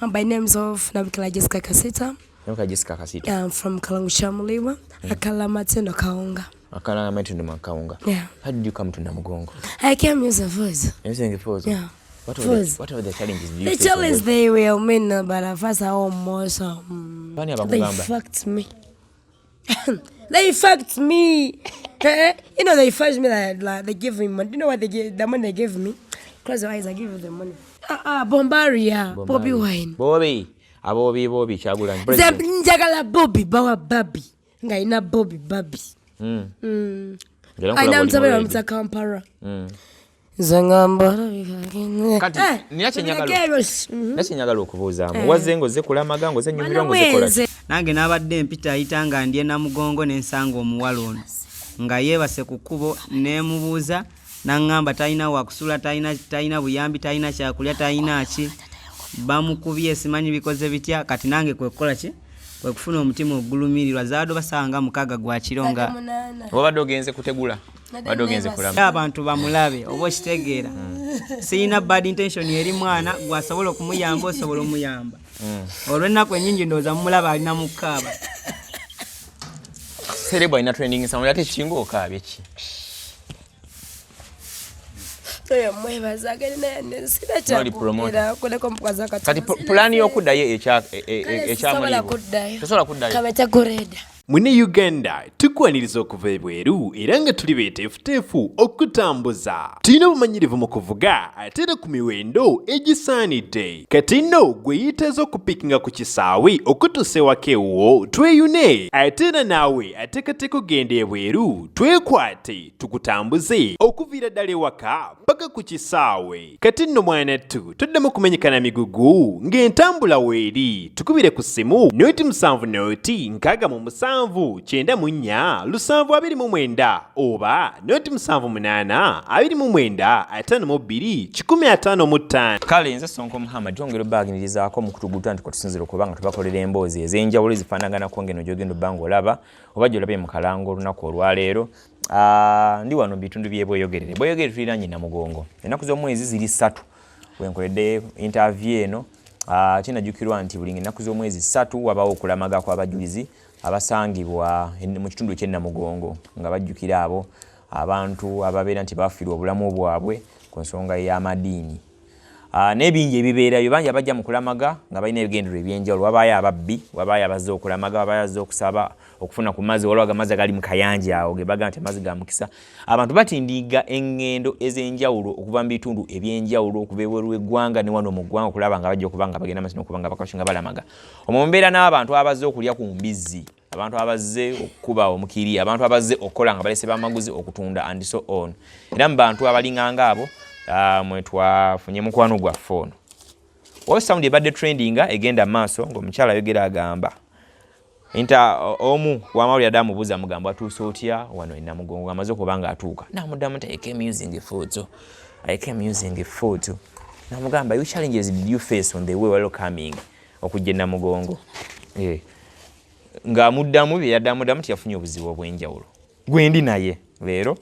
By names of Nabikala Jessica Casita. Jessica Casita. I'm from Kalungu ekyamuliibwa, akalamatindo kaunga. Akalamatindo makaunga. Yeah. How did you come to Namugongo? I came using food. Using food? Yeah. What were the challenges? The challenge they were mean, but first I almost they fucked me. They fucked me. You know, they fucked me like they give me money. You know what they give? The money they gave me. Close your eyes, I give you the money. Bombaria. Bobby wine. Bobby chagula. Njagala Bobby bawa babi. Ngaina Bobby babi. Aina mtabela mta kampara. Zangamba. Kati niache nyagala okubuzaamu. Wazengo ze kulamaga ngo ze nyumira ngo ze kola. Nange nabadde mpita ayitanga ndye Namugongo n'ensanga omuwala ono. Nga yeebase ku kkubo neemubuuza n'angamba talina wakusula, talina buyambi, talina kyakulya, talina ki. Bamukubye simanyi bikoze bitya, kati nange kwe kukola ki? Kwe kufuna omutima ogulumirirwa zaado basanga mukaga gwa kironga. Wabadde ogenze kutegula. Wabadde ogenze kulama. Abantu bamulabe oba okitegeera. Siyina bad intention eri mwana gwasobola okumuyamba osobola omuyamba. Olw'ennaku ennyingi ndowooza mumulaba alina mukaaba. Serebo alina training nsawulo ate kinga okaabye ki? Kati pulani y'okuddayo ekyamuliibwa tosobola kuddayo. Mune Uganda tukwaniriza okuva ebweru era nga tuli beeteefuteefu okutambuza. Tulina obumanyirivu mu kuvuga ate era ku miwendo egisaanidde. Kati nno gwe yeetaaza okupikinga ku kisaawe okutuusa ewaka ewuwo tweyune. Ate era naawe ateekateeka ogenda ebweru twekwate tukutambuze okuviira ddala ewaka paka ku kisaawe. Kati nno mwanattu toddamu kumenyekana migugu ng'entambula weeri. Tukubire ku ssimu noti 7 noti 6 94 724 oba noti 78 29 52 155. Kale nze Sonko Muhammad twongera obbaagirizaako mu kutuguta nti tusinzira okubanga tubakolera emboozi ez'enjawulo ezifaanaganako ngeno gy'ogenda obbanga olaba oba gy'olabye mu Kalungu olunaku olwaleero. Ndi wano mu bitundu by'ebweyogerere. Bweyogerere tuliraanye Namugongo. Ennaku z'omwezi ziri 3 wenkoledde interview eno. Kinajjukirwa nti buli ennaku z'omwezi 3 wabaawo okulamaga kw'abajulizi abasangibwa mu kitundu ky'e Namugongo nga bajjukira abo abantu ababeera nti bafiirwa obulamu bwabwe ku nsonga y'amadiini. N'ebingi ebibeerayo bangi abajja mu kulamaga nga balina ebigendero ebyenjawulo. Wabaayo ababbi, wabaayo abazze okulamaga, wabaayo azze okusaba okufuna ku mazzi waliwo amazzi agali mu kayanja awo ge bagamba nti amazzi ga mukisa. Abantu batindiga engendo ez'enjawulo okuva mu bitundu ebyenjawulo okuva ebweru w'eggwanga ne wano mu ggwanga okulaba nga bajja okuba nga bagenda amazzi n'okuba nga bakashinga balamaga. Omwo mbeera n'abantu abazze okulya ku mbizzi, abantu abazze okukuba omukiri, abantu abazze okukola nga balese bamaguzi okutunda and so on. Era mu bantu abalinganga abo mwe twafunye mukwano gwa phone. Wa sound ebadde trending egenda maaso ng'omukyala ayogera agamba omu wamawulire adamubuuza mugamba atuuse otya wano e Namugongo amaze okuba nga atuuka. Namuddamu nti I came using a photo. Namugamba you challenges did you face on the way while coming okujja e Namugongo? Ng'amuddamu bye yaddamu ti yafunye obuzibu obw'enjawulo. Gwendi naye leero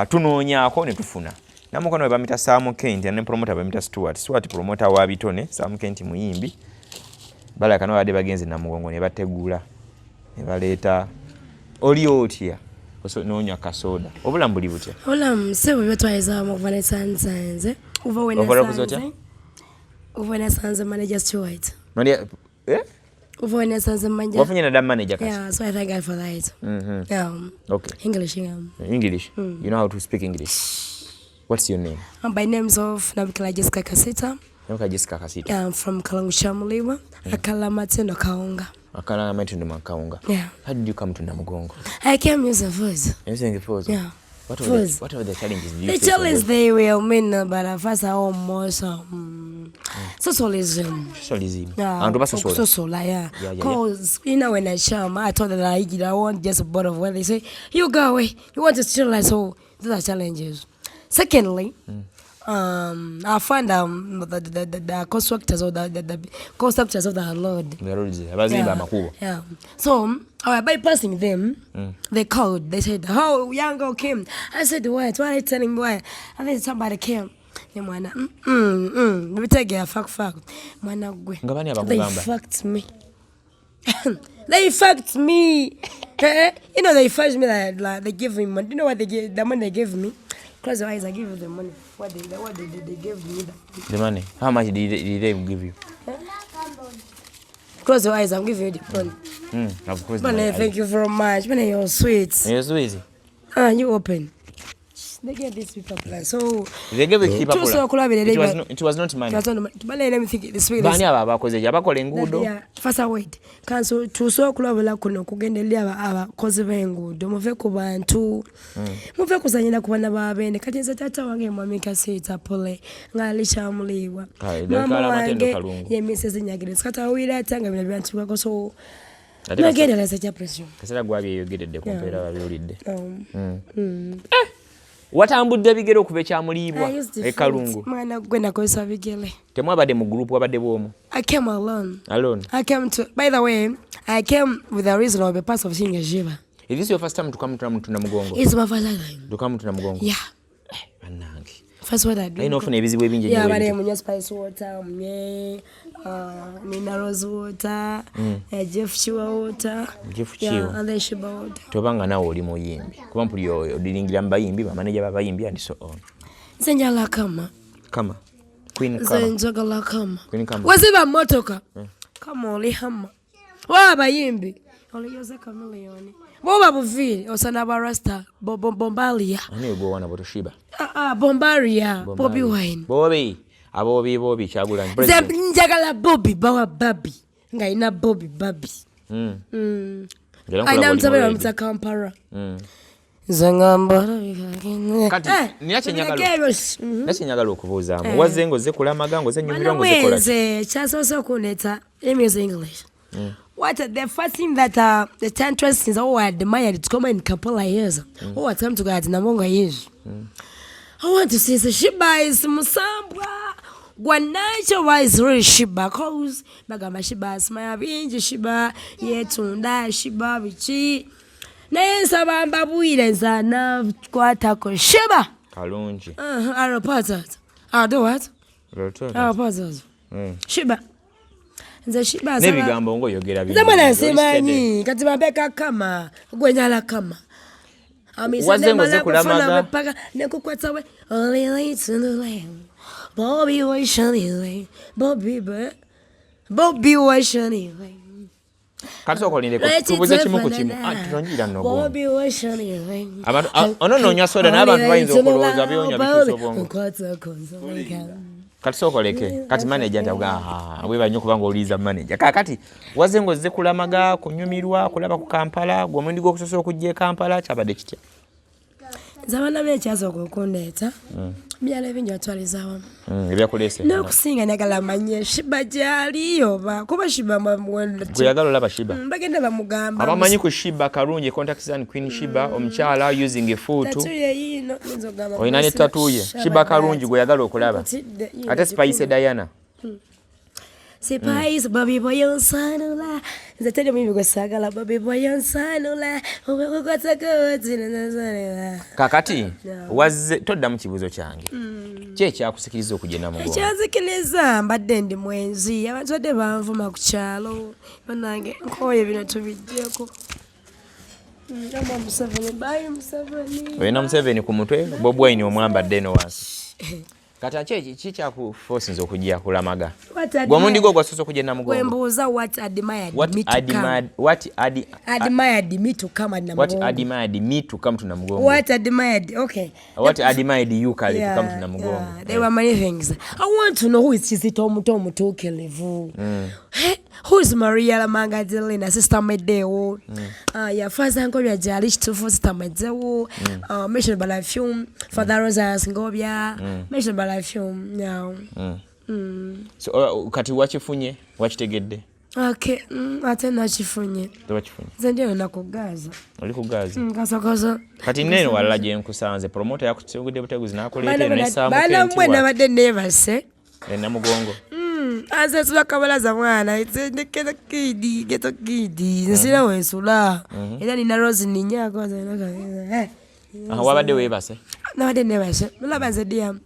tunoonyaako ne tufuna. Namukono we bamita Sam Kent ne promoter bamita Stuart promoter wa bitone Sam Kent muyimbi. Bala kano bade bagenze Namugongo ne bategula ne baleeta oli otya noonya kasoda obulambuli butya olam sebo byotwaiza mu kuva nesanze uva wena sanze manager Stuart uva wena sanze manager wafunye na manager kasi. Yeah, so I thank God for that. Okay. English. You know how to speak English. What's your name? By names of Nabikala Jessica Casita. Jessica Casita. I'm from Kalungu ekyamuliibwa, akalamatindo kaunga. Kaunga. Yeah. How did you come to Namugongo? I came using food. Using food? Yeah. What were the challenges? The challenge they were mean, but first I almost socialism. Yeah. Yeah. Because you know when I show I told that I want just a bottle of water. They say you go away. You want to sterilize. So those are challenges. Secondly, I find the constructors or the constructors of the Lord. Yeah. So by bypassing them, they called. They said, "Oh, young girl came." I said, "What? Why are you telling me why?" I think somebody came. ne mwana nibitege fuck mwana gwe ngabani they abakugamba fucked me they fucked me you know they fucked me like they give me money. You know what the money they gave me? Close your eyes, I give you the money. What did they give me? The money. How much did they give you? Close your eyes, I'm giving you the money. Of course. Money, thank you very much. Money, you're sweet. You're sweet. You open. They get these people plan. So they gave it people. It was not money. But let me think this way. Bani abakoze abakola enguudo. First wait. Kanso tuso kulabula kuno kugendelya abakozi b'enguudo muve ku bantu. Muve kuzanyira ku bana babene kati nze tata wange mwami Kasita pole ngali ekyamuliibwa. Mama wange yemiseze nyagire kati awira atanga bina byantu bako so nagenda za pressure. Kasera gwabye yogeredde kompera babyolidde. Watambudde bigere okuva ekyamuliibwa Kalungu. Mwana gwe nakozesa bigere. Temwabadde mu group wabadde bwomu. I came alone. Alone. I came to, by the way, I came with a reason of a part of seeing a shiva. Is this your first time to come to Namugongo? It's my first time. To come to Namugongo? Yeah. Banange. First what I do. I know for ebizibu ebingi. Yeah, but I'm spice water, minerals water, Jeff Chiwa water. Jeff Chiwa. And then Shiba water. Tobanga nawo oli muyimbi. Kuba mpuli odiringira mbayimbi, bamaneja babayimbi and so on. Zenjala kama. Kama. Queen kama. Zenjala kama. Queen kama. Waziba motoka. Kama oli hama. Wa bayimbi. Oli yoze kameleoni. Boba buviri osana barasta bombalia. Ani go wana boto shiba. Bombaria. Bobby wine. Bobby Kyagulanyi. Njagala Bobby bawa babi. Nga ina Bobby babi. Aina mtabe wa mta kampara. Zangamba. Kati niache nyagala okubuuzaamu. Wazze ngoze kulamaga ngoze nyumira ngoze kola. Nze kyasoose kuneta English. What the first thing that the tantress is I admired to come in Kampala years. I come to God Namonga years. I want to see the Shiba is Musambwa. Gwanacho was really Shiba cause Bagama Shiba Smaya Vinji Shiba Yetunda Shiba Vichi Nensa Bamba Builenza na Kwatako Shiba Kalungu. I reported. I'll do what? I reported. Shiba. Nze Shiba sana. Nebigambo ngo yogera bino. Zamana semanyi kati mabeka kama gwenyala kama. Waze ngoze kulamaga. Paka nekukwata we only lights in the land. Bobby was shining. Bobby was shining. Kati okolinde kubuze kimu ku kimu. Tutonjira no. Bobby was shining. Ono nya soda n'abantu bayinza okulowooza byonya bituso bongo. Kati sokoleke kati manager ntabwa bwe banyo kubanga oliza manager kakati waze ngoze kulamaga kunyumirwa kulaba ku Kampala gwo mundi gwo kusoso okujje Kampala kyabadde kitya zabana b'ekyazo okukundeta byala bingi atwalizawo ebyakulese n'okusinga nagala manye Shiba gyaliyo ba kuba Shiba mwenda kuyagala olaba Shiba bagenda bamugamba abamanyi ku Shiba Kalungu contact and Queen Shiba omukyala using a fuutu oyina ne tatuye Shiba Kalungu guyagala okulaba ate Spice Diana Spice Bobby boy onsanula nzatele mimi gwasagala Bobby boy onsanula kakati wazze todda mu kibuzo kyange kyakusikiriza okugenda mu kyazikiriza mbadde ndi mwenzi abantu badde banvuma ku kyalo banange nkoye bino tubijjeko oyina Museveni ku mutwe Bobi Wine omwambadde eno wansi kata ki kyakuforce okujja kulamaga gwe mundi gwo gwasoso okugenda mu gongo kwembuuza what admired me to come na what admired me to come to Namugongo what admired okay what admired you kale to come to Namugongo there were many things I want to know who is Kizito omutookelevu who is Maria Lamanga Delina sister Medeo ya faza ngobya jali kitufu sister Medeo mission balafyum father Rosa Ngobya mission balafyum now so kati wakifunye wakitegedde okay ate nakifunye nze ndiyo nakugaza oli kugaza kasokozo kati neno wala je nkusanze promoter yakutegudde buteguzi nakoleete n'esaamu bana mwena badde nebase Namugongo aze sula kabalaza mwana geto kidi nsira wensula era nina Rose ninyako wabadde webase nabadde nebase mulaba nze diam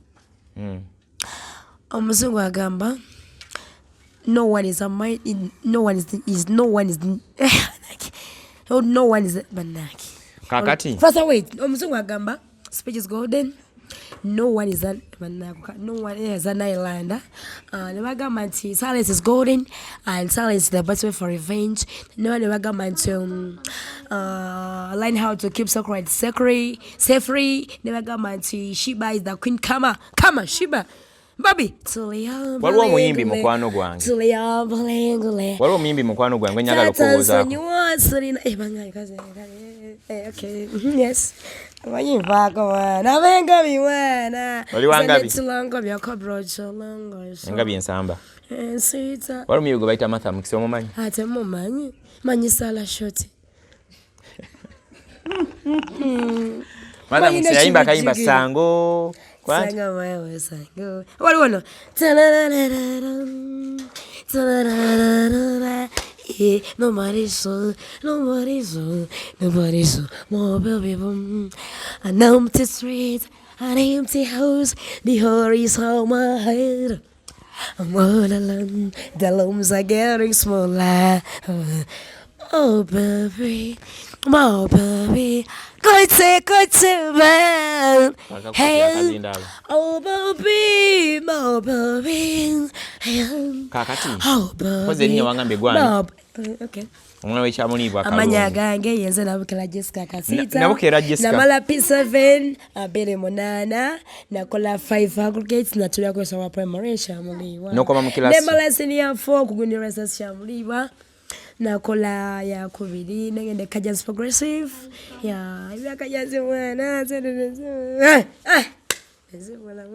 Omuzungu agamba no one is banaki. Kakati. First wait, omuzungu agamba speech is golden. No one is an islander. Nebagamba nti silence is golden and silence is the best way for revenge. No one nebagamba nti learn how to keep secret safely. Nebagamba nti Shiba is the queen. Kama Shiba. Babi. Waliwo omuyimbi mukwano gwange. Waliwo omuyimbi mukwano gwange njagala okuwoozaako. Okay. Yes. Nabengabi mwana. Waliwo ngabi? Engabi ensamba. Sweeta. Waliwo omuyigo bayita Martha Mukisa omumanyi? Ate mumanyi. Manyi Sala Shoti. Martha Mukisa yayimba akayimba Sango. Sanga wewe sango. Waliwo nobody's so, more baby boom. An empty street, an empty house, the hurry's on my head. I'm all alone, the looms are getting smaller. Oh baby, my baby, go to man. Hey, oh baby, my baby. Kakati. Oh baby. Koze niyo wangambe gwani. Okay. Omwana w'ekyamuliibwa Kalungu. Amanya gange yenze nabukela Jessica Kasita. Nabukela Jessica. Namala P7, abere monana, nakola 5 aggregates natulya kwesa wa primary ekyamuliibwa. Nokoma mu kilasi. Nemala senior 4 kugunira ekyamuliibwa. Nakola ya kubiri nengende Kajas progressive. Ya, ibya Kajas mwana.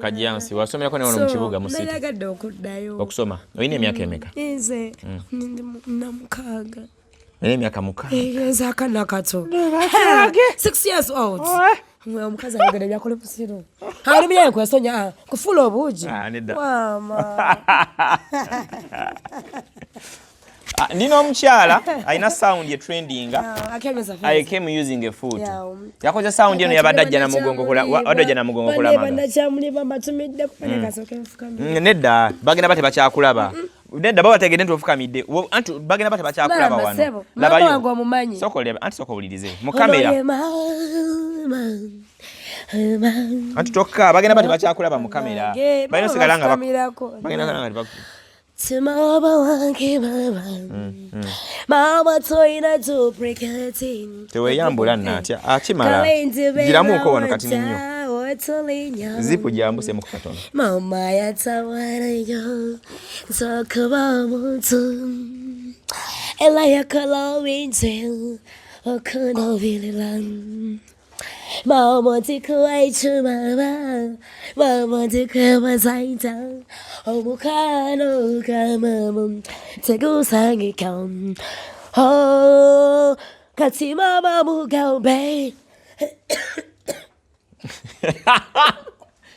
Kajansi wasomera ne mu kibuga mu city. Nalagadde okuddayo. Okusoma. Oyina emyaka emeka? Nze namukaaga. Oyina emyaka mukaaga. Nze akana kato. 6 years old. Omukazi ayogera byakole pusiro. Hari bya kwesonya kufula obuugi. Nedda. Mama. Nino omukyala alina sound ye trending. I came using a foot. Yakoze sound eno yabadde ajja na mugongo kola wadde na mugongo kola maga. Banda kyamuliibwa batumidde kupeleka soke mfukamidde. Nedda bagenda bate bakyakulaba. Nedda baba tegende ntufukamidde. Anti bagenda bate bakyakulaba wano. Laba yo. Wangu omumanyi. Soko bulirize. Mu kamera. Anti tokka bagenda bate bakyakulaba mu kamera. Balina sigala nga bagenda kalanga bakku. Mama toina to break her thing. Teweyambula natya akimala giramuuko wano kati nnyo zipu gyambuse mu katono. Mama yatawarayo sokuba muntu ela yakala winzel okuno vililan. Mama tikuwaichu mama tikuwazaita omukano kamamu tegusangi kam oh kati mama mugaube.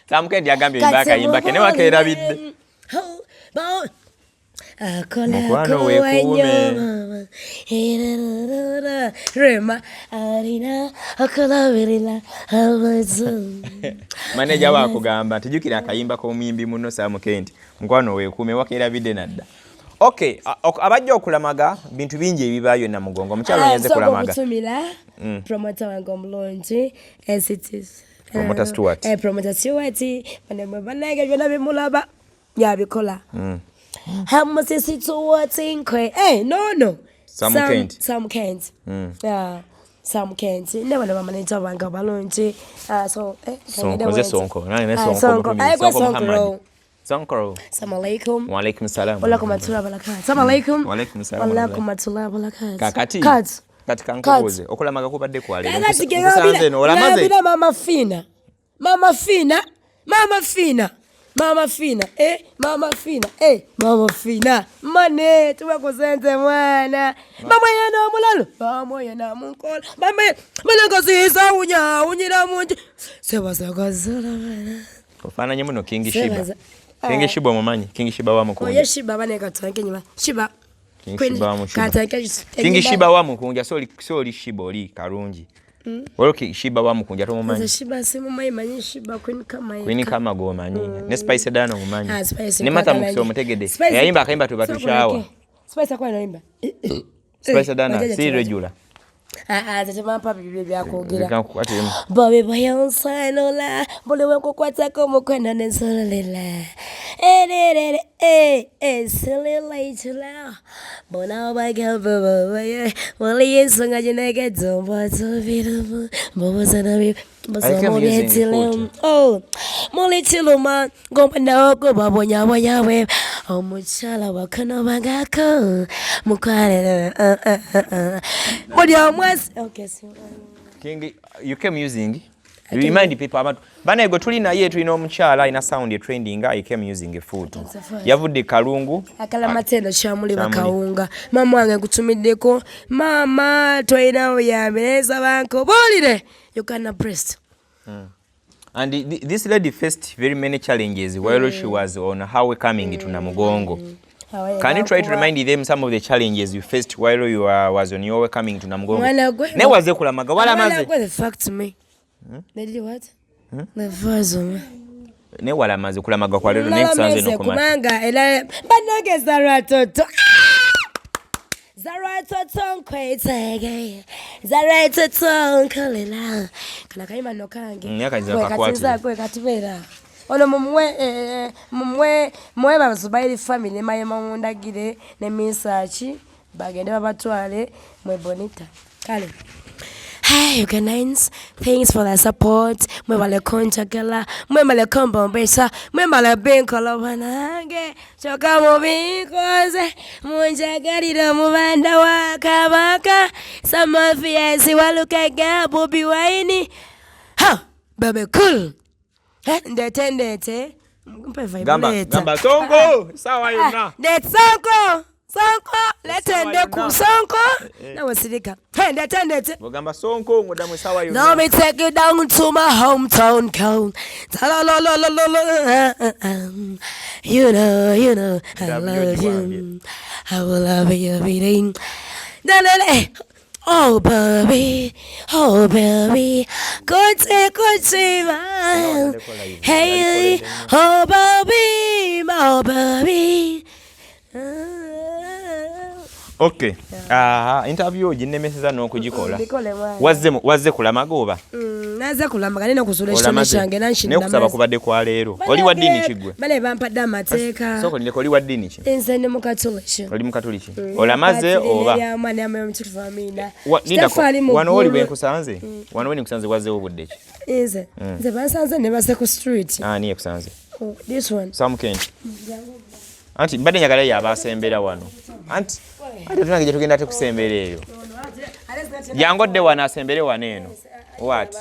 Samukendi agambye ibaka yimbake ne wakerabidde. Mukwano weekuume. Rema alina akalabirira amazu. Maneja wakugamba tujukira akayimba k'omuyimbi muno Samukendi mukwano weekuume wakerabidde nadda. Okay, abajja okulamaga bintu bingi ebibaayo na mugongo omukyalo yenze kulamaga. Promoter wange omulungi NCTs. Promoter Stuart. Promoter Stuart banemwe banage byonna bimulaba yabikola. Hamusisi tuwati nkwe. No. Some Kent. Yeah. Some Kent. Never manager wange balungi. Sonko. Nani Sonko. Sonkoro. Assalamu alaikum. Wa alaikum salam. Wa alaikum assalam barakatuh. Assalamu alaikum. Wa alaikum salam. Wa alaikum assalam barakatuh. Kakati. Kati kankubuze okulamaga kubadde kwale. Kusanze no olamaze. Mama fina. Mama fina. Mama fina. Mane tubakusenze mwana. Mama yana omulalo. Mama yana munkola. Mama balangazisa unyira munji. Sebasakazala bana. Ofananye muno King Shiba. King Shiba mumanyi. King Shiba wa mukunja. Oye Shiba bane katanke nyuma. Shiba. King Shiba wa mukunja. King Shiba wa mukunja soli Shiba oli Kalungi. Waloki shiba wa mukunja to mumanyi. Shiba simumanyi manyi shiba Queen kama go manyi. Ne spice dano mumanyi. Ne mata mukso mutegede. Yayimba akaimba tubatushawa. Spice kwa naimba. Spice dana si regular. Tachama papi bibi yakogira. Baby bayonsa nola, bole wako kwata komo kwenda nesala lela. Silly chula. Bona baga baba, wale yesonga jinega domba to vidu. Baba sana bi, baba mole chile. Oh, mole chiluma, gomba na oko babo nyawa we. Oh muchala wakana bagako, mukare. Okay, so King, you came using. You remind people about. Bana go tulina yetu ino mchala ina sound trending. I came using a fuutu. Eyavudde Kalungu. Akalamatendo ekyamuliibwa kawunga. Mama wange nkutumiddeko. Mama toyina buyambireza banko bolire. You can breast. And this lady faced very many challenges while she was on her coming to Namugongo. Can you try to remind them some of the challenges you faced while you was on your way coming to Namugongo? Ne waze kulamaga wala maze. The fact to me. They did what? The vazo. Ne wala maze kulamaga kwa lero ne kusanze no komata. Kumanga ela banage zaratoto. Zaratoto kwetege. Zaratoto kolela. Kana kaima no kange. Nyaka zakwati. Kwe katubera. Ono mumwe bazubairi family maye mamundagire ne misachi bagende babatwale mwe bonita kale. Hey, Ugandans, thanks for the support. Mwe wale konchakela, mwe wale kombombesa, mwe wale benkola wanange. Choka mubikoze, munjagarira mubanda wa kabaka. Samafiasi walukega Bobi Wine. Ha, baby cool. Ndete Gamba songo sawa yona det songo letende ku songo na wasirika ndete gamba songo ngodamu sawa yona. Now me take you down to my hometown town. You know I love you. I will love you every day. Oh baby, good man. Hey, oh baby. Okay. Interview jinemeseza n'okugikola. Wazze kulamaga oba? Naza kulamaga nina kusula ekitone kyange nanshinda. Ne kusaba kubadde kwa leero. Oli wa ddiini kigwe? Bale bampadde amateeka. Soko ndiko oli wa ddiini ki? Nze ndi mukatoliki. Oli mukatoliki. Olamaze oba? Ya mwana ya mtukufu amina. Wano oli bwe nkusanze? Wano we nkusanze wazze obudde ki? Nze bansanze ne base ku street. Niye kusanze. This one. Sam Kent. Anti mbadde njagala yabasembera wano. Anti tunage gye tugenda tekusembera eyo. Yangodde wano asembere wano eno. What?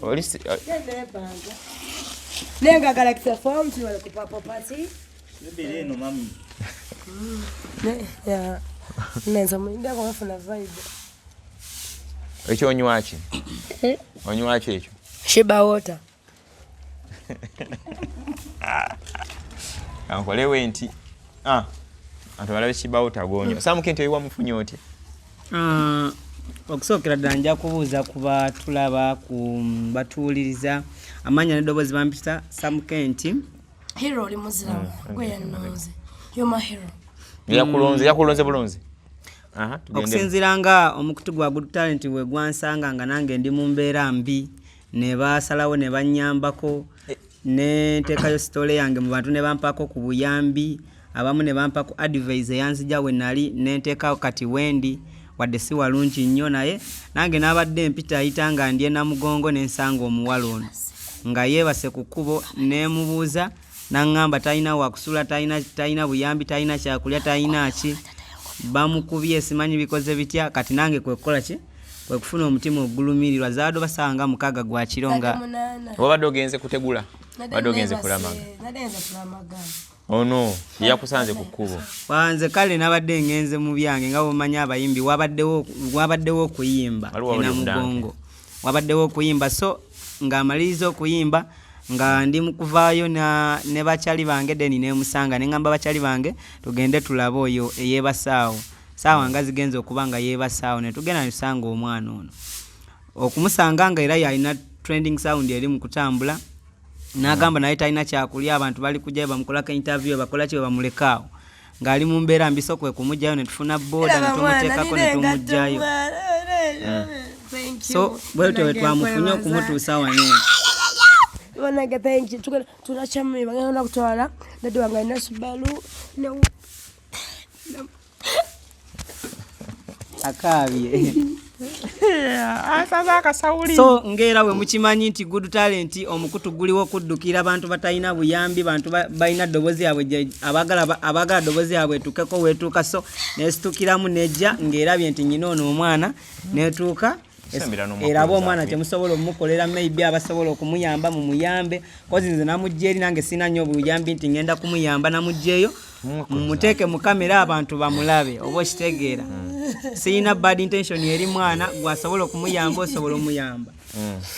Olisi nenga galaxy form tu wala kupapo party. Bibiri eno mami. Ya. Nenza mwinda kwa funa vibe. Ekyo onywachi. Onywachi ekyo. Shiba water. Ankolewe nti. Atwala shiba water gonyo. Sam Kent oyiwa mufunyo oti. Okusookera ddala nja kubuuza ku batulaba ku batuwuliriza amanya n'eddoboozi bampita Sam Kent. Hero oli muziramu gwe yannoze. You're my hero. Yakulonze bulunzi. Okusinziira nga omukutu gwa Good Talent we gwansanga nga nange ndi mu mbeera mbi ne basalawo ne bannyambako ne nteekayo sitole yange mu bantu ne bampako ku buyambi abamu ne bampako advice yanzija we nali ne nteekawo kati wendi wadde si walungi nnyo naye nange n'abadde mpita ayita nga ndye Namugongo n'ensanga omuwala ono nga yeebase ku kkubo n'emubuuza n'aŋŋamba talina wakusula talina buyambi talina kyakulya talina ki bamukubye simanyi bikoze bitya kati nange kwe kukola ki kwe kufuna omutima ogulumirirwa zaado basanga mukaga gwa kironga wabadde ogenze kutegula wabadde ogenze kulamaga ono yakusanze ku kkubo wanze kale nabadde ngenze mu byange nga bomanyi abayimbi wabaddewo okuyimba Namugongo wabaddewo okuyimba so ng'amaliriza okuyimba nga ndi mukuvaayo ne bakyali bange deni ne musanga ne ngamba bakyali bange tugende tulabe oyo eyeebasaawo saawa nga zigenze okuba nga yeebasaawo ne tugenda ne tusanga omwana ono okumusanga nga era yalina trending sound eri mu kutambula n'agamba naye talina kyakulya abantu bali kujja bamukolako interview bakola kye bamulekaawo ng'ali mu mbeera mbiso kwe kumugjayo ne tufuna booda ne tumuteekako ne tumugjayo so bwetyo we twamufunye okumutuusa wano Wanage thank you. Tunachami bangana kutwala dadi wange na Subaru ne akabye so ngera we mukimanyi nti good talent omukutu guliwo kuddukira abantu batalina buyambi bantu balina dobozi yabwe abagala dobozi yabwe tukeko wetuuka so nesitukiramu nejja ngerabye nti nyina ono omwana netuuka era abo omwana temusobola omukolera maybe abasobola okumuyamba mu muyambe kozi nze namujjeeri nange sina nnyo obuyambi nti ngenda kumuyamba namujjeeyo mumuteeke mu kamera abantu bamulabe oba okitegeera sirina bad intention eri mwana gwasobola okumuyamba osobola omuyamba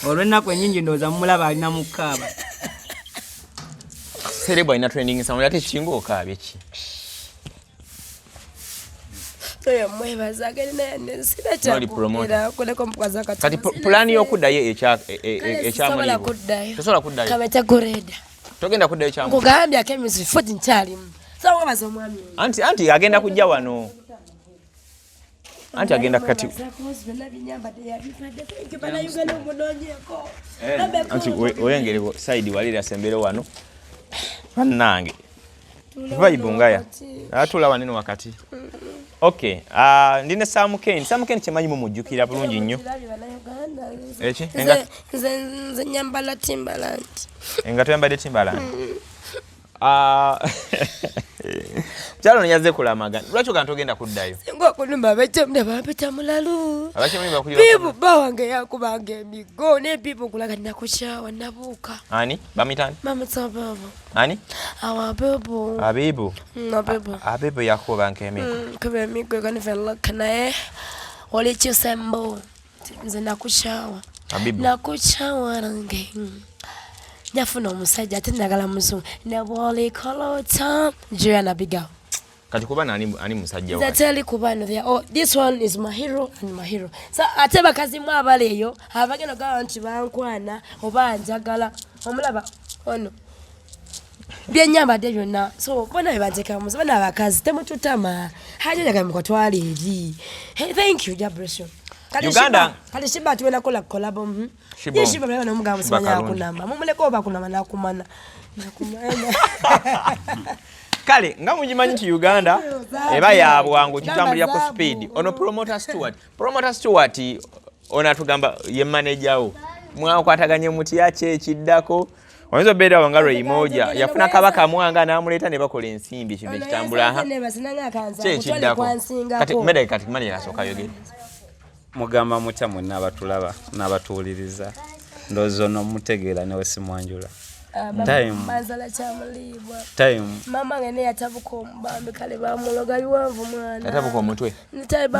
olw'ennaku ennyingi ndowooza mumulaba alina mukaaba Serebo alina training sound ate kinga okaabye ki kati pulani y'okuddayo ekyamuliibwa tosobola kuddayo togenda kuddayo ekyamuliibwa anti agenda kujja wano anti agenda kati anti oyengereko side walira sembere wano bannange vibe ngaya atula wanene wakati okay ndine Samuken kyemanyi mumujjukira bulungi nnyo eki nze nyambala Timbaland engato yambadde Timbaland Chalo nyaze kulamaga. Lwaki ogantu ogenda kuddayo? Ngo kulumba bachemde bapita mulalu. Abachemde bakulira. Bibu bawange yakubanga emigo ne bibu kulaga nakushawa nabuka. Ani? Bamitani? Mama tsababa. Ani? Awabibu. Abibu. Abibu. Abibu yakubanga emigo. Kube emigo kanifela kanae. Oli chisembo. Nze nakushawa. Abibu. Nakushawa range. Nyafuna omusajja ate nagala muzungu ne bwoli kolota jya na biga kati kuba ani musajja wa zateli kuba no there oh this one is my hero and my hero so ate bakazi mu abaleyo abagenda gawa nti bankwana oba njagala omulaba ono byenyamba de byonna so bona banjeka muzi bana abakazi temututama haje yaga mukotwali eri hey thank you Jabreson Uganda kali shiba tuwena kola collab yeshiba bana omugamu simanya kunamba mumuleko oba kunama nakumana kale nga mujimanyi nti Uganda eba yabwangu kitambulira ku speed ono promoter Stewart ona tugamba ye manager wo mwakwataganye muti yache ekiddako Wanzo beda wangaro imoja yafuna kabaka mwanga na amuleta ne bakola ensimbi kino kitambula ha kati meda kati mali yasoka yogere mugamba mutya mwenna abatulaba n'abatuuliriza ndowooza ono mutegeera ne wesimwanjula time mama ngene yatabuka omubambi kale bamuloga biwanvu mwana yatabuka omutwe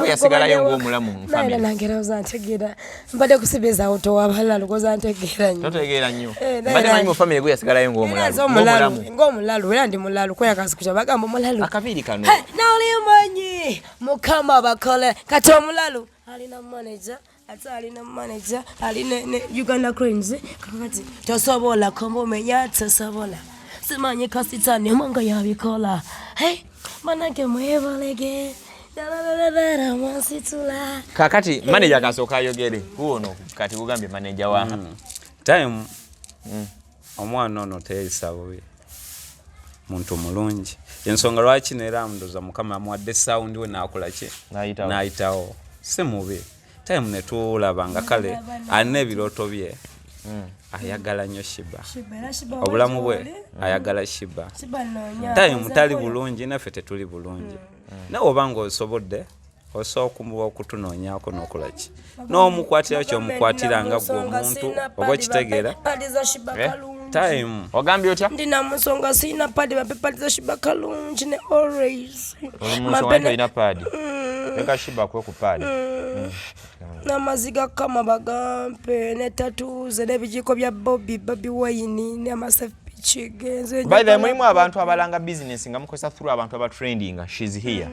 yasigalayo ng'omulamu mufamily nangera ozantegeera mbadde kusibeza auto wabalalu kozantegeera nnyo totegeera nnyo mbadde manyi mu family gwe yasigalayo ng'omulalu era ndi mulalu kweyakasikucha bagamba omulalu akabiri kano naoli manyi mukama bakole kati omulalu alina manager alina manager alina Uganda Cranes kakati tosobola kombo menya tosobola simanyi kasitani manga yabikola hey manake mwebalege dalala masitula kakati manager kasoka yogere kuono kati kugambye manager wa time omwana ono teyisabuye muntu mulungi ensonga lwaki neera mundoza mukama amwadde sound we nakola ki naayitawo semubi time netulabanga kale alina ebiroto bye ayagala nnyo shiba obulamu bwe ayagala shiba time tali bulungi naffe tetuli bulungi nawe obanga osobodde osobola okutunoonyaako n'okola ki n'omukwatira ky'omukwatiranga gwe omuntu oba okitegeera time ogambye otya ndina musonga sina padi bapepaliza shiba Kalungu ne always mapena ina padi eka shiba kwe ku padi na maziga kama bagampe ne tattoos ne bijiko bya Bobby Wine ne amasafichi genze by the way mulimu abantu abalanga business nga mukosa through abantu aba trending she's here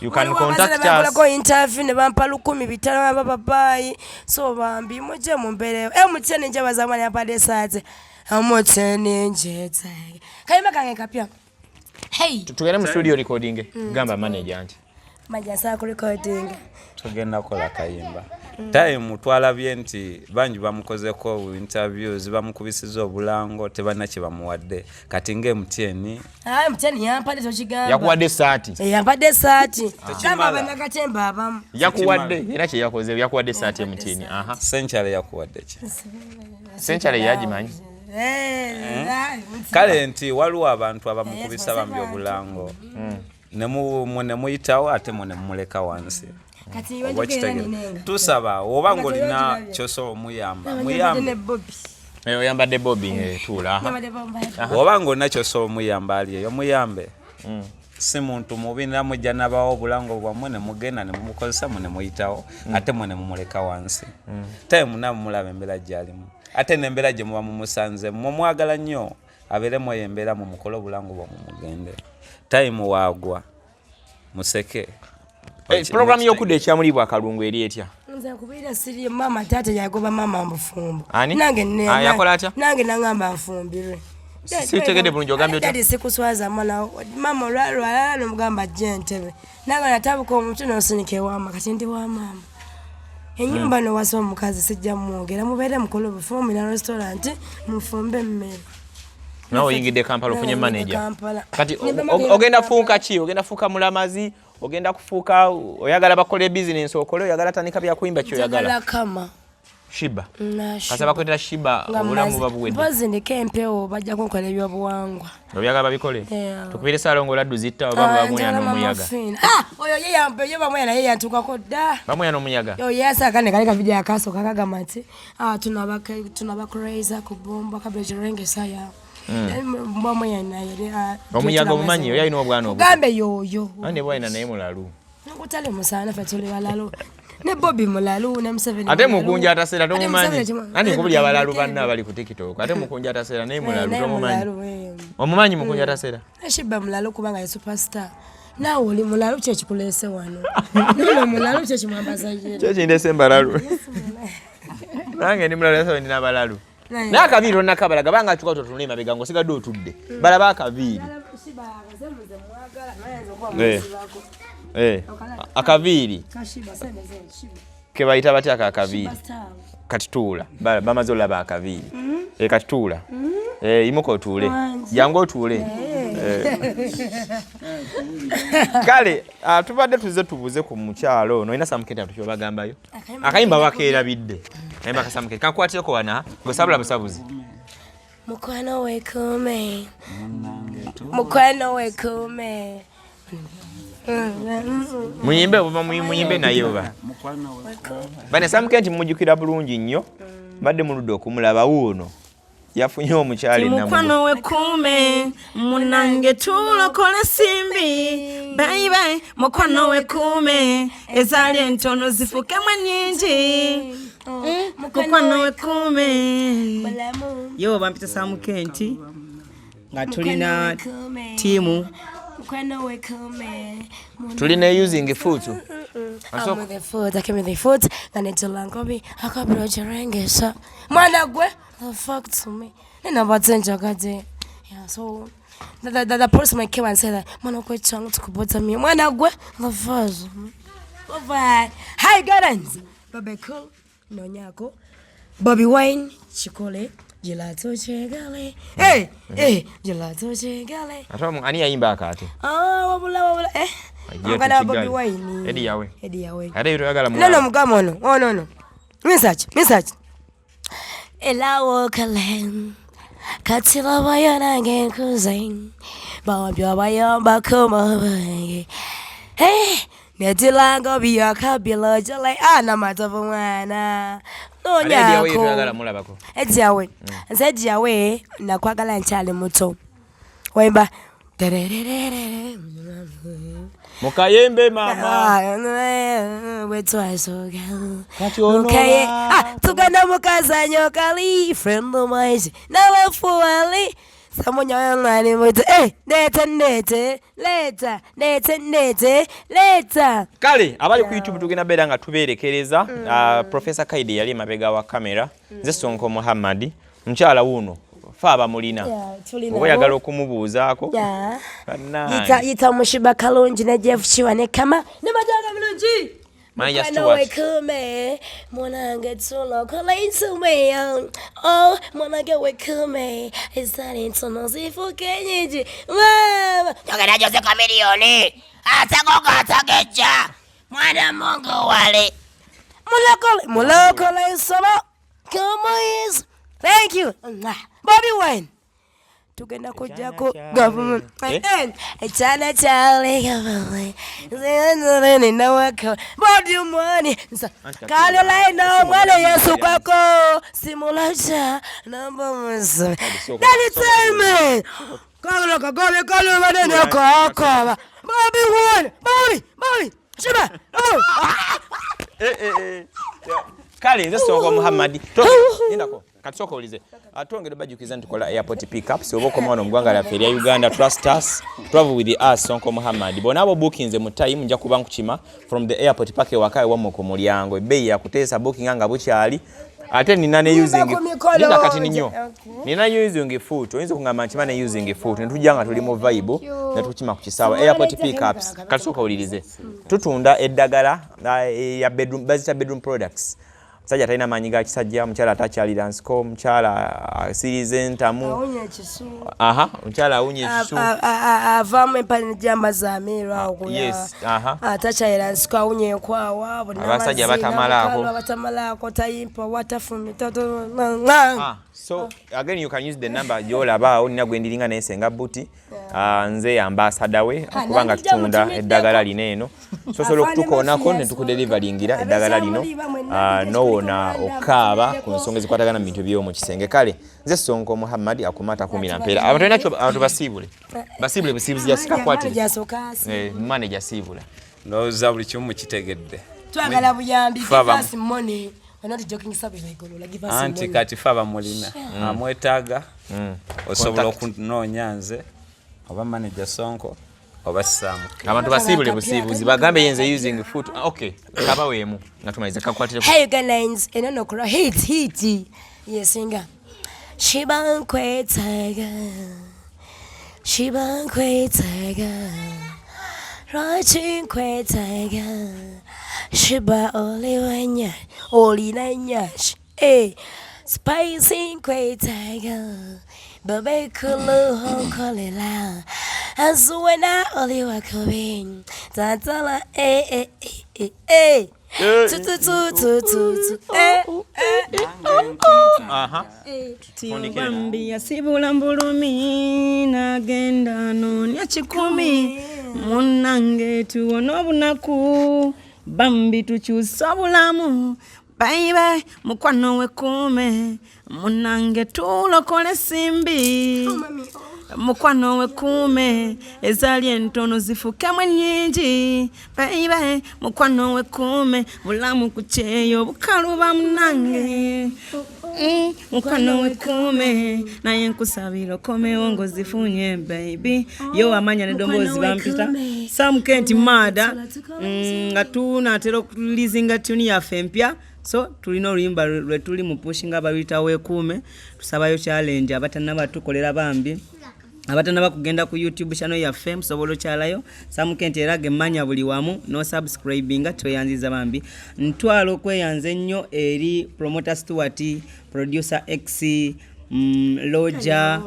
You can contact us. Ko interview ne bampa 15 bababai. So bambi muje mumbere. Mutene nje bazamani apade sate. Mutene nje tsake. Kayima kange kapya. Hey. Tugenda mu studio recording. Gamba manager anti. Majasa ku recording. Tugenda kola kayimba. Time twalabye nti banji bamukozeko interviews bamukubisiza obulango tebanache bamuwadde kati nge muteni muteni yampadde tochigamba yakuwadde saati yampadde saati kama banakatemba abamu yakuwadde era kye yakoze yakuwadde saati muteni century yakuwadde ki century yajimanyi kale nti waliwo abantu abamukubisa bambi obulango ne muyitawo ate ne muleka wansi kati wenjogerani nenga tusaba oba ngolina kyoso muyamba oyambadde Bobby tula oba ngolina kyoso muyamba ali eyo muyambe si muntu mubi namujja nabawo obulango bwammwe ne mugenda ne mumukozesa ne muyitawo ate ne mumuleka wansi time namulaba embeera gyalimu ate n'embeera gye muba mumusanze mumwagala nnyo abeeremu eyo embeera mumukole obulango bwammwe mugende time waagwa museke. Program yokude ekyamuliibwa Kalungu eri etya? Nze kubira siri mama tate yagoba mama mfumbo. Nange ne yakola atya? Nange nangamba mfumbirwe. Sitegede bulungi ogambye otya? Dadi sikuswaza mwana mama olwala nomugamba jentebe. Nange natabuka omuntu nosunike wama kati ndi wa mama. Enyumba no waso omukazi sijja mwogera mubeere mukolo bufumu na restaurant mufumbe mmere. Nawo yingide Kampala ofunye manager. Kati ogenda fuuka ki? Ogenda fuuka mulamazi? Ogenda kufuuka oyagala bakole business okole oyagala tanika bya kuimba kyo oyagala kama shiba kasaba kwetera shiba obulamu babuwedde bazi ndikempewo bajja kunkola ebyobuwangwa oyagala babikole tukubire salongo laddu zitta oba bamuya n'omuyaga oyo yeyampe yoba mwana yeyantukako dda bamuya n'omuyaga yo yasaka ne kaleka video akaso kakagamati tunaba crazy ku bomba cabbage rengesa ya omuyaga omumanyi oyo alina obwana obwo gambe yoyo ane bwana naye mulalu nkutale musana fe tuli balalu ne Bobby mulalu ne Museveni ate mukunja atasera tomumanyi ane kubuli abalalu banna bali ku TikTok ate mukunja atasera naye mulalu tomumanyi omumanyi mukunja atasera ashiba mulalu kubanga ye superstar nawe oli mulalu kye kikulese wano nino mulalu kye kimwambaza yeye kye kindese mbalalu nange ndi mulalu yasa ndina balalu nakabiri onakabala gabanga atuka totunule mabega ngo sigadde otudde balaba akabiri akabiri ke bayita batya akabiri katitula bamaze olaba akabiri katitula imuko otule jango otule kale tubadde tuze tubuze ku mukyalo no ina samuketa tukyo bagambayo akayimba wakeerabidde ayimba kasamuketa kakwateko wana gosabula busabuzi mukwano wekume muyimbe oba muyimbe naye oba bane samuketi mujukira bulungi nnyo badde muludde okumulaba Wuuno yafunye omukyali namu mukwano wekume munange tulokole simbi bye bye mukwano wekume ezali entono zifukemu nyingi mukwano wekume yo bampita samukenti nga tulina tiimu mukwano wekume tulina using fuutu give me the foot and it's a langobi akabiro jerengesa mwana gwe the fuck to me nina batsenja gade yeah so the person might came and say that mwana gwe changu tukubota mi mwana gwe the fuzz over hi guys babe cool no nyako Bobby wine chikole gelato chegale gelato chegale atamu ani yayimba akate wabula Ngala Bobby wine edi yawe ate yito yagala mwana no mugamono no message elawo kalen katila bayana ngen kuzing bawabya bayamba koma netilanga biya kabila jale ana matava mwana no nyako yito yagala mulabako ejawe nsejawe nakwagala nchale muto wemba mukayembe mama wetwasoga okay tugana mukazanyo kali friend of mine nawe fuali Samunya ngani muti leta. Kale abali ku YouTube tugenda bera nga tuberekereza Professor Kaide yali mabega wa kamera nze Sonko Muhammad mchala Wuuno faba mulina oyagala okumubuuzaako yita mushiba Kalungu ne Jeff Chiwa ne kama ne majaga mulungi Manja Stewart kume mwanange tulo kolensu me oh mwanange we kume isari ntono zifuke nyingi mama yogera Jose Kamilioni atagoga atageja mwana Mungu wale mulokole solo come is thank you Bobby Wine tugenda kujja ko government echana chale government zinzene na wako Bobby Wine kalo laino mwana Yesu kwako simulacha namba musa dali time kalo manene kwa Bobby Wine Bobby shiba kale nze Sonko Muhammad nindako katsoko olize atongere bajukiza ntukola airport pickup so boko mwana mgwanga la feria Uganda trust us travel with us Sonko Muhammad bonabo bookings mu time nja kuba nkukima from the airport pake wakaye wamo ku mulyango ebei ya kutesa booking anga bukyali ate nina ne using nina kati ninyo nina using fuutu oyinza kungamba nti bana using fuutu netujanga tuli mu vibe netukima ku kisawa airport pickups katsoko olirize tutunda eddagala ya bedroom bazita bedroom products sajja talina manyi ga kisajja mchala atachali dance com mchala series entamu mchala awunye chisu avame pani jamba za mirwa okuya yes atachali dance com awunye kwawa abasajja batamalako tayimpa watafumi toto so again you can use the number jolaba onina gwendiringa nesenga buti nze ambassador we kubanga tutunda eddagala lineno so solo kutukonako ne tukudelivaringira eddagala lino nowona okaba ku nsonga zikwatagana mu bintu byo mu kisenge kale nze Sonko Muhammad akumata 10 mpera abantu nacho abantu basibule bisibuzi yasika kwati manager sibula ndoza buli kimu kitegedde twagala buyambi fast money we're not joking sabi like give us anti kati faba mulina amwetaga osobola okunonya nze oba manager Sonko oba Sam abantu basibule busibuzi bagambe yenze using foot okay kaba wemu natumaliza kakwatire hey guys enono kura hit yes singa shiban kwetaga rachin kwetaga shiba oli nanyash spicy kwetaga babe kulu honkolela azuena oli wakobin tatala Tiwambi ya sibula mbulumi nagenda nonya kikumi munange tuwono bunaku bambi tukyusa bulamu bye mukwano we kume munange tulokole simbi mukwano we kume ezali entono zifukemwe nyingi bye mukwano we kume bulamu kucheyo bukaluba munange mukwano we kume naye nkusabira kome wongo zifunye baby yo amanya ne dombozi bampita Sam Kent mada nga tunatera kulizinga tuni ya fempya so tulino limba lwetuli mu pushing ababita we kume tusabayo challenge abatana batukolera bambi abatana bakugenda ku YouTube channel ya fame sobolo chalayo Sam Kent erage manya buli wamu no subscribinga tweyanziza bambi ntwalo kweyanze nnyo eri promoter Stewart producer X Loja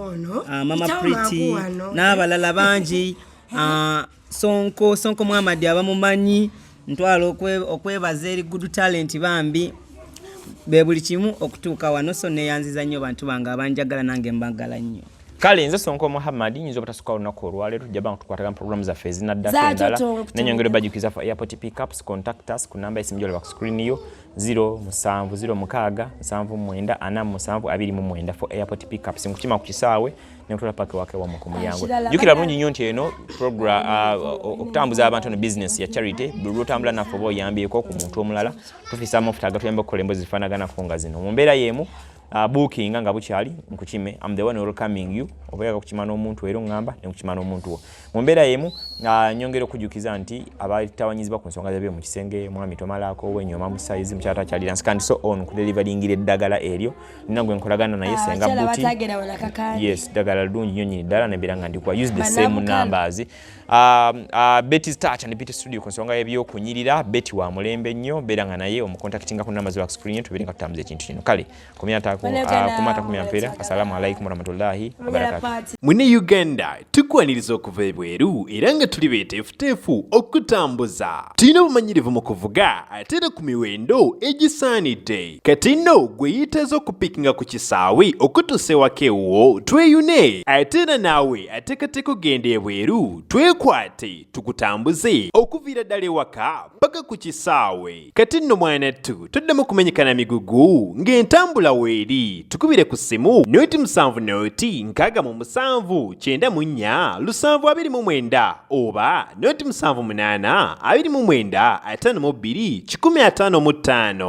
Mama Pretty n'abalala bangi Sonko Muhammad abamumanyi ntwalo okwebaza eri good talent bambi bebuli kimu okutuuka wano so neyanziza nnyo bantu bange abanjagala nange mbagala nnyo kale nze Sonko Muhammad nyinza obutasuka olunaku olwaleero tujja banga tukwataga program zaffe ezinadda endala nenyongero bajukiza for airport pickups contact us ku namba esimu gy'olaba ku screen yo 07064747 for airport pickups nkukima ku kisaawe netutola pake wake wa mu mulyango jukira bulungi nnyo nti eno program okutambuza abantu no business ya charity bulutambula naffe oba oyambyeko ku muntu omulala tufisa amafuta agatuyamba okukola emboozi zifaanagana ko nga zino mu mbeera y'emu booking nga bukyali nkukime. I'm the one welcoming you. Obayaga kukima n'omuntu era ngamba ne kukima n'omuntu wo. Mu mbeera yemu nyongera okujukiza nti abatawanyizibwa ku nsonga zabe mu kisenge mwami tomalako wenyoma mu size mukyata kyali dance kandi so on ku deliveringira eddagala eryo ninagwe nkolagana naye senga buti. Yes, ddagala ddungi nnyo nyini ddala ne biranga ndikuwa use the same numbers. Betty's touch and Betty studio ku nsonga y'ebyokunyirira Betty wa mulembe nnyo beranga naye omucontactinga ku numbers wa screen tu biringa tutambuze ekintu kino kale kumyata kumya mpera. Assalamu alaikum warahmatullahi wabarakatuh. Mune Uganda tukwaniriza okuva ebweru era nga tuli beeteefuteefu okutambuza. Tulina obumanyirivu mu kuvuga ate era ku miwendo egisaanidde. Kati nno gwe yiteeza okupikinga ku kisaawe okutuusa ewaka ewuwo tweyune ate era naawe ateekateeka ogenda ebweru twekwate tukutambuze okuviira ddala ewaka paka ku kisaawe. Kati nno mwanattu toddamu kumenyekana migugu ng'entambula weeri tukubire ku ssimu noti 7 noti 694 oba noti 78 29 52 155.